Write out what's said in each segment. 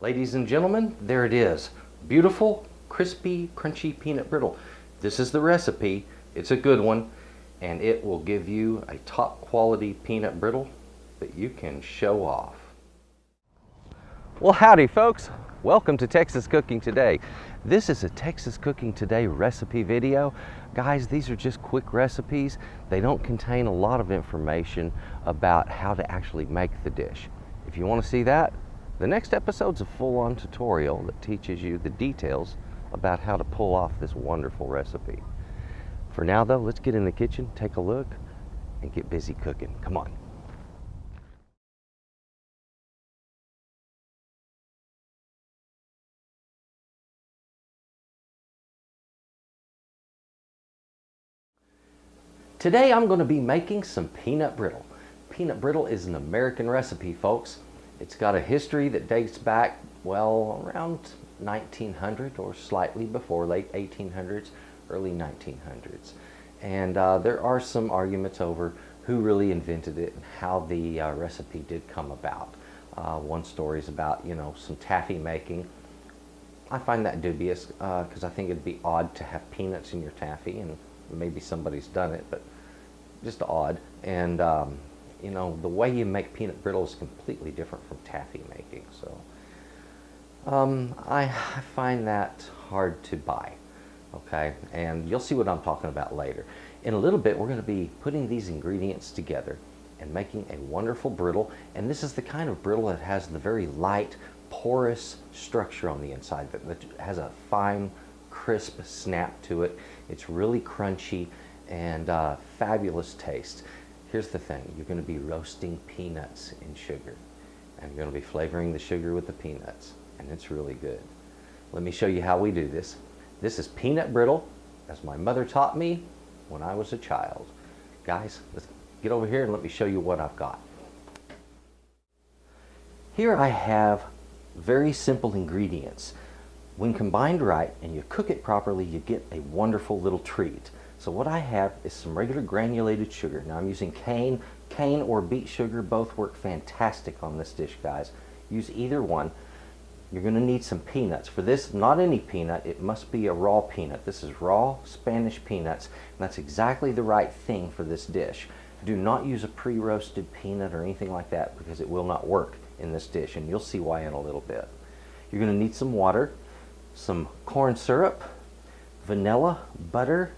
Ladies and gentlemen, there it is. Beautiful, crispy, crunchy peanut brittle. This is the recipe. It's a good one, and it will give you a top quality peanut brittle that you can show off. Well, howdy folks. Welcome to Texas Cooking Today. This is a Texas Cooking Today recipe video. Guys, these are just quick recipes. They don't contain a lot of information about how to actually make the dish. If you want to see that, the next episode's a full-on tutorial that teaches you the details about how to pull off this wonderful recipe. For now though, let's get in the kitchen, take a look, and get busy cooking. Come on. Today I'm going to be making some peanut brittle. Peanut brittle is an American recipe, folks. It's got a history that dates back, well, around 1900 or slightly before, late 1800s, early 1900s. And there are some arguments over who really invented it and how the recipe did come about. One story is about, some taffy making. I find that dubious because I think it'd be odd to have peanuts in your taffy, and maybe somebody's done it, but just odd. And the way you make peanut brittle is completely different from taffy making. So I find that hard to buy. Okay, and you'll see what I'm talking about later. In a little bit, we're going to be putting these ingredients together and making a wonderful brittle. And this is the kind of brittle that has the very light, porous structure on the inside that has a fine, crisp snap to it. It's really crunchy and fabulous taste. Here's the thing, you're going to be roasting peanuts in sugar, and you're going to be flavoring the sugar with the peanuts, and it's really good. Let me show you how we do this. This is peanut brittle, as my mother taught me when I was a child. Guys, let's get over here and let me show you what I've got. Here I have very simple ingredients. When combined right and you cook it properly, you get a wonderful little treat. So what I have is some regular granulated sugar. Now I'm using cane or beet sugar. Both work fantastic on this dish, guys. Use either one. You're going to need some peanuts. For this, not any peanut, it must be a raw peanut. This is raw Spanish peanuts, and that's exactly the right thing for this dish. Do not use a pre-roasted peanut or anything like that because it will not work in this dish, and you'll see why in a little bit. You're going to need some water, some corn syrup, vanilla, butter,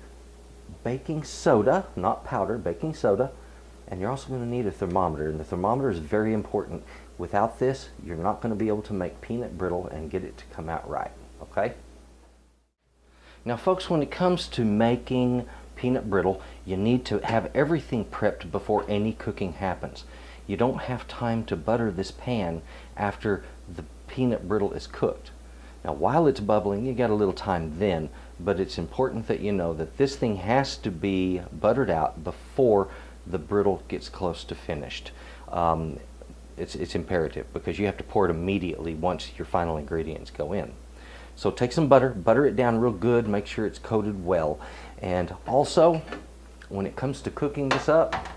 baking soda, not powder, baking soda, and you're also going to need a thermometer, and the thermometer is very important. Without this, you're not going to be able to make peanut brittle and get it to come out right, okay? Now folks, when it comes to making peanut brittle, you need to have everything prepped before any cooking happens. You don't have time to butter this pan after the peanut brittle is cooked. Now while it's bubbling, you got a little time then, but it's important that you know that this thing has to be buttered out before the brittle gets close to finished. It's imperative because you have to pour it immediately once your final ingredients go in. So take some butter it down real good, make sure it's coated well. And also, when it comes to cooking this up,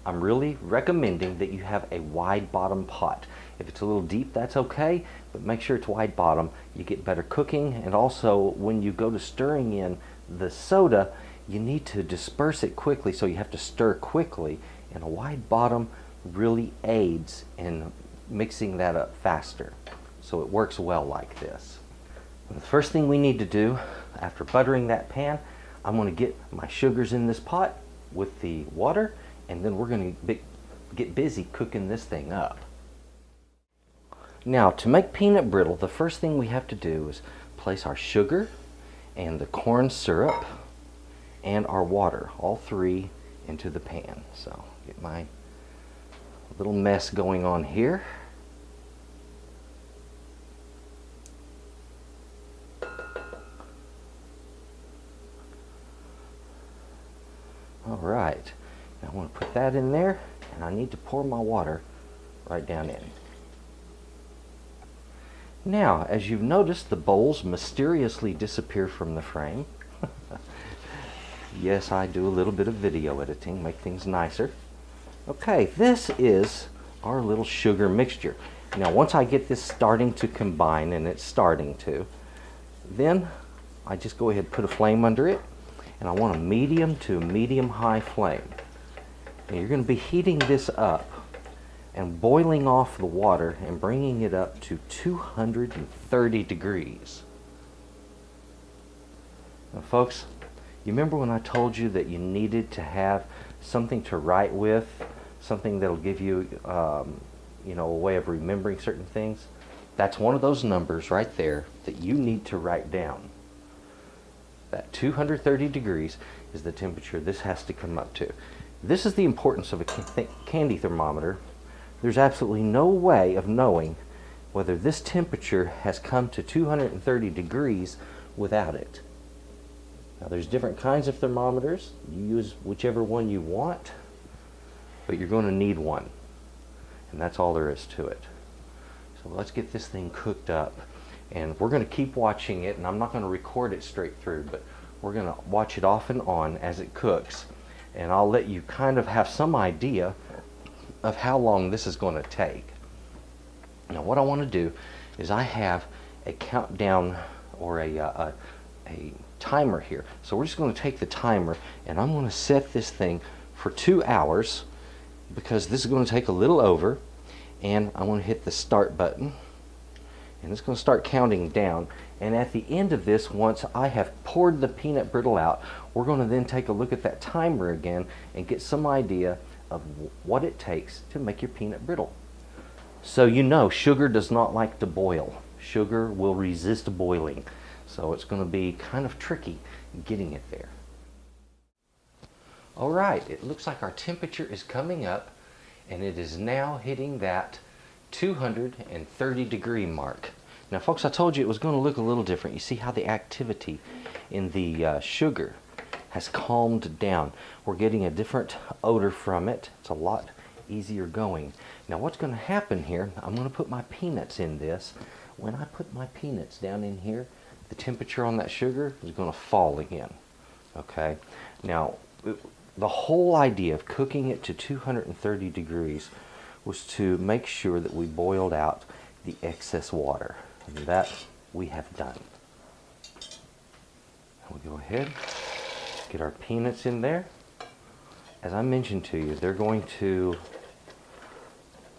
I'm really recommending that you have a wide bottom pot. If it's a little deep, that's okay, but make sure it's wide bottom. You get better cooking, and also when you go to stirring in the soda, you need to disperse it quickly, so you have to stir quickly, and a wide bottom really aids in mixing that up faster. So it works well like this. And the first thing we need to do after buttering that pan, I'm going to get my sugars in this pot with the water, and then we're going to get busy cooking this thing up. Now, to make peanut brittle, the first thing we have to do is place our sugar and the corn syrup and our water, all three, into the pan. So, get my little mess going on here. All right, now I want to put that in there, and I need to pour my water right down in. Now, as you've noticed, the bowls mysteriously disappear from the frame. Yes, I do a little bit of video editing, make things nicer. Okay, this is our little sugar mixture. Now once I get this starting to combine, and it's starting to, then I just go ahead and put a flame under it, and I want a medium to medium high flame. And you're going to be heating this up and boiling off the water and bringing it up to 230 degrees. Now folks, you remember when I told you that you needed to have something to write with, something that'll give you, you know, a way of remembering certain things? That's one of those numbers right there that you need to write down. That 230 degrees is the temperature this has to come up to. This is the importance of a candy thermometer. There's absolutely no way of knowing whether this temperature has come to 230 degrees without it. Now there's different kinds of thermometers. You use whichever one you want, but you're going to need one. And that's all there is to it. So let's get this thing cooked up. And we're going to keep watching it, and I'm not going to record it straight through, but we're going to watch it off and on as it cooks. And I'll let you kind of have some idea of how long this is going to take. Now what I want to do is I have a countdown or a timer here. So we're just going to take the timer, and I'm going to set this thing for 2 hours, because this is going to take a little over, and I want to hit the start button, and it's going to start counting down. And at the end of this, once I have poured the peanut brittle out, we're going to then take a look at that timer again and get some idea of what it takes to make your peanut brittle. So you know, sugar does not like to boil. Sugar will resist boiling. So it's going to be kind of tricky getting it there. All right, it looks like our temperature is coming up, and it is now hitting that 230 degree mark. Now folks, I told you it was going to look a little different. You see how the activity in the sugar has calmed down. We're getting a different odor from it. It's a lot easier going. Now what's going to happen here, I'm going to put my peanuts in this. When I put my peanuts down in here, the temperature on that sugar is going to fall again. Okay? Now, the whole idea of cooking it to 230 degrees was to make sure that we boiled out the excess water. And that we have done. We'll go ahead, get our peanuts in there. As I mentioned to you, they're going to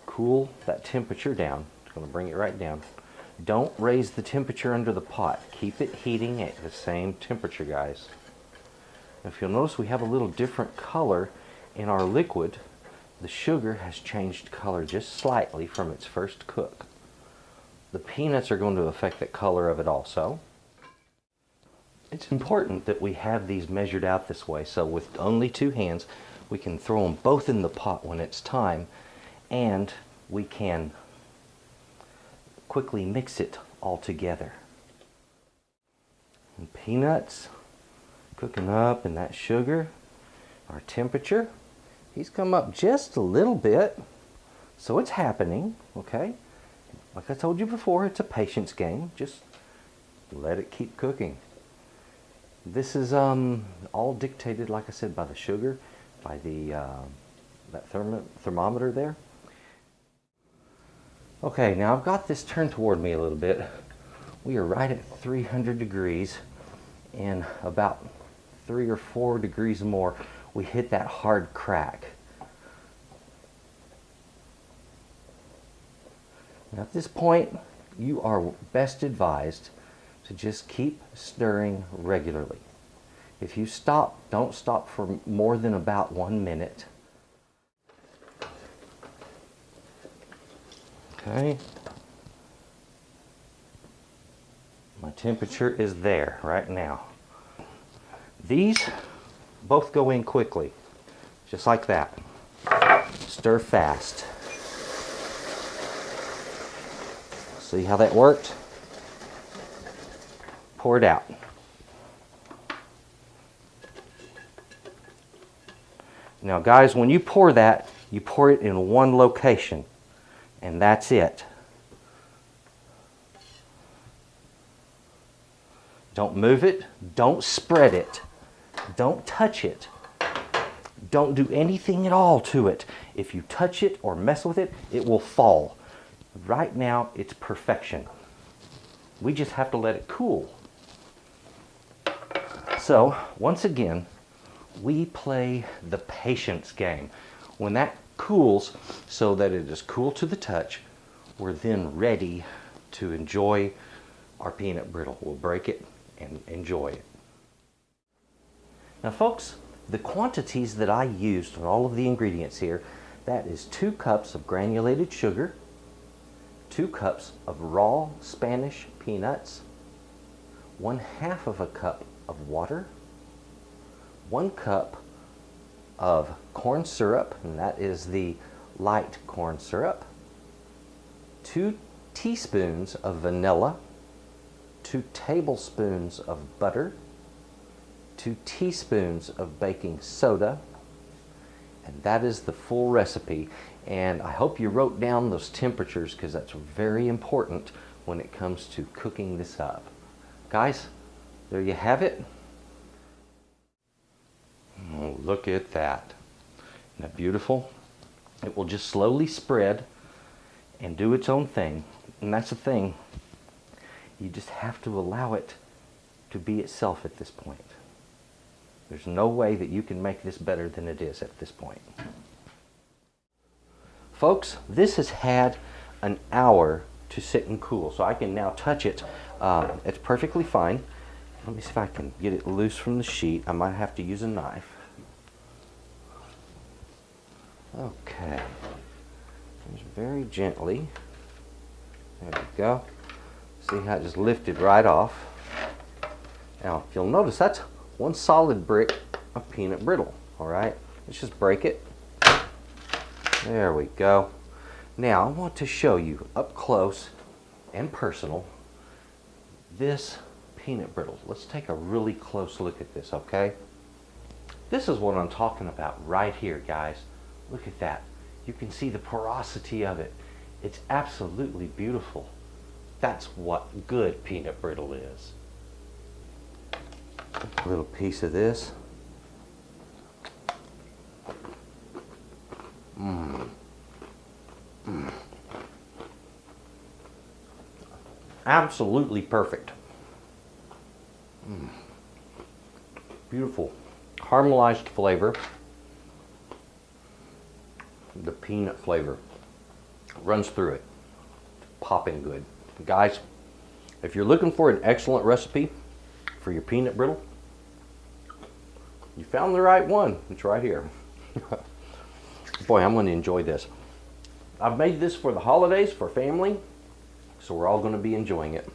cool that temperature down. It's going to bring it right down. Don't raise the temperature under the pot. Keep it heating at the same temperature, guys. If you'll notice, we have a little different color in our liquid. The sugar has changed color just slightly from its first cook. The peanuts are going to affect the color of it also. It's important that we have these measured out this way, so with only 2 hands we can throw them both in the pot when it's time, and we can quickly mix it all together. And peanuts cooking up in that sugar. Our temperature, he's come up just a little bit, so it's happening. Okay, like I told you before, it's a patience game. Just let it keep cooking. This is all dictated, like I said, by the sugar, by the that thermometer there. Okay, now I've got this turned toward me a little bit. We are right at 300 degrees, and about 3 or 4 degrees more, we hit that hard crack. Now at this point, you are best advised to just keep stirring regularly. If you stop, don't stop for more than about 1 minute. Okay. My temperature is there right now. These both go in quickly, just like that. Stir fast. See how that worked? Pour it out. Now guys, when you pour that, you pour it in one location, and that's it. Don't move it, don't spread it, don't touch it, don't do anything at all to it. If you touch it or mess with it, it will fall. Right now, it's perfection. We just have to let it cool. So, once again, we play the patience game. When that cools so that it is cool to the touch, we're then ready to enjoy our peanut brittle. We'll break it and enjoy it. Now folks, the quantities that I used on all of the ingredients here, that is 2 cups of granulated sugar, 2 cups of raw Spanish peanuts, 1/2 of a cup of water, 1 cup of corn syrup, and that is the light corn syrup, 2 teaspoons of vanilla, 2 tablespoons of butter, 2 teaspoons of baking soda, and that is the full recipe. And I hope you wrote down those temperatures because that's very important when it comes to cooking this up. Guys, there you have it. Oh, look at that. Isn't that beautiful? It will just slowly spread and do its own thing. And that's the thing. You just have to allow it to be itself at this point. There's no way that you can make this better than it is at this point. Folks, this has had an hour to sit and cool, so I can now touch it. It's perfectly fine. Let me see if I can get it loose from the sheet. I might have to use a knife. Okay. Just very gently. There we go. See how it just lifted right off. Now, if you'll notice, that's 1 solid brick of peanut brittle. All right, let's just break it. There we go. Now, I want to show you up close and personal this peanut brittle. Let's take a really close look at this, okay? This is what I'm talking about right here, guys. Look at that. You can see the porosity of it. It's absolutely beautiful. That's what good peanut brittle is. A little piece of this. Absolutely perfect. Beautiful. Caramelized flavor. The peanut flavor runs through it. Popping good. Guys, if you're looking for an excellent recipe for your peanut brittle, you found the right one. It's right here. Boy, I'm going to enjoy this. I've made this for the holidays, for family, so we're all going to be enjoying it.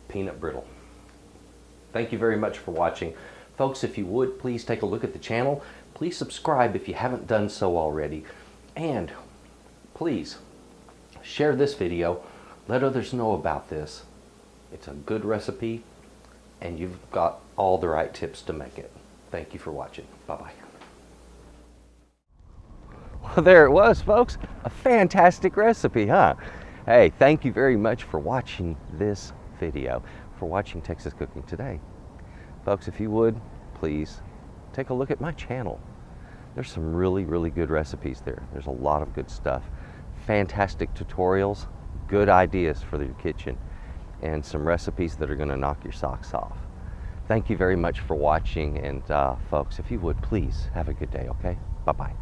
Peanut brittle. Thank you very much for watching. Folks, if you would, please take a look at the channel. Please subscribe if you haven't done so already. And please share this video. Let others know about this. It's a good recipe, and you've got all the right tips to make it. Thank you for watching. Bye-bye. Well, there it was, folks. A fantastic recipe, huh? Hey, thank you very much for watching this video, for watching Texas Cooking Today. Folks, if you would, please take a look at my channel. There's some really, really good recipes there. There's a lot of good stuff. Fantastic tutorials, good ideas for your kitchen, and some recipes that are going to knock your socks off. Thank you very much for watching, and folks, if you would, please have a good day, okay? Bye-bye.